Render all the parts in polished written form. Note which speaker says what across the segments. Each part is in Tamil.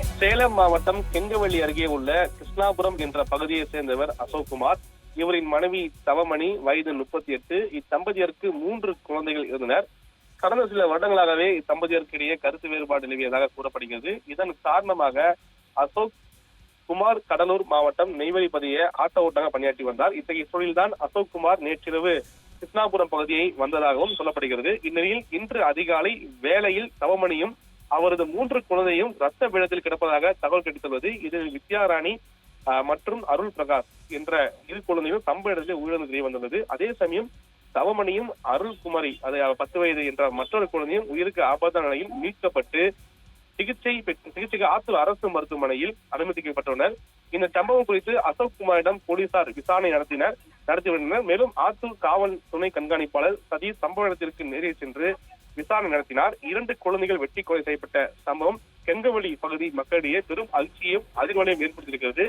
Speaker 1: சேலம் மாவட்டம் கெங்கவள்ளி அருகே உள்ள கிருஷ்ணாபுரம் என்ற பகுதியை சேர்ந்தவர் அசோக்குமார். இவரின் மனைவி தவமணி, வயது 38. இத்தம்பதியருக்கு 3 குழந்தைகள் இருந்தனர். கடந்த சில வருடங்களாகவே இத்தம்பதியருக்கு இடையே கருத்து வேறுபாடு நிலவியதாக கூறப்படுகிறது. இதன் காரணமாக அசோக் குமார் கடலூர் மாவட்டம் நெய்வேலி பகுதியை ஆட்டோ ஓட்டாக பணியாற்றி வந்தார். இத்தகைய சூழலில்தான் அசோக் குமார் நேற்றிரவு கிருஷ்ணாபுரம் பகுதியை வந்ததாகவும் சொல்லப்படுகிறது. இந்நிலையில் இன்று அதிகாலை வேளையில் தவமணியும் அவரது 3 குழந்தையும் ரத்த வெள்ளத்தில் கிடப்பதாக தகவல் கிடைத்துள்ளது. இதில் வித்யாராணி மற்றும் அருள் பிரகாஷ் என்ற 2 குழந்தையும் சம்பவ இடத்திலே உயிரிழந்து தெரிய வந்துள்ளது. அதே சமயம் தவமணியும் அருள் குமாரி, அது 10 வயது என்ற மற்றொரு குழந்தையும் உயிருக்கு ஆபத்தான நிலையில் மீட்கப்பட்டு சிகிச்சைக்கு ஆத்தூர் அரசு மருத்துவமனையில் அனுமதிக்கப்பட்டுள்ளனர். இந்த சம்பவம் குறித்து அசோக் குமாரிடம் போலீசார் விசாரணை நடத்தி வந்தனர். மேலும் ஆத்தூர் காவல் துணை கண்காணிப்பாளர் சதீஷ் சம்பவ இடத்திற்கு நேரே சென்று விசாரணை நடத்தினார். 2 குழந்தைகள் வெட்டி கொலை செய்யப்பட்ட சம்பவம் கெங்கவள்ளி பகுதி மக்களிடையே பெரும் அதிர்ச்சியையும் அதிர்வலையும் ஏற்படுத்தியிருக்கிறது.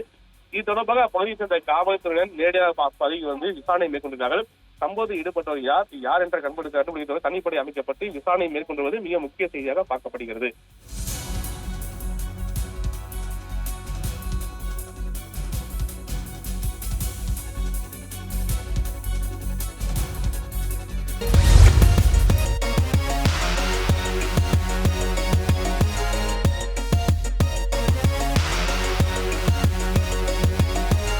Speaker 1: இது தொடர்பாக அப்பகுதியை சேர்ந்த காவல்துறையினர் நேரடியாக பகுதியில் விசாரணை மேற்கொண்டிருக்கிறார்கள். சம்பவத்தில் ஈடுபட்டவர் யார் என்ற கண்டுபிடிக்க தனிப்படை அமைக்கப்பட்டு விசாரணை மேற்கொண்டுவது மிக முக்கிய செய்தியாக பார்க்கப்படுகிறது.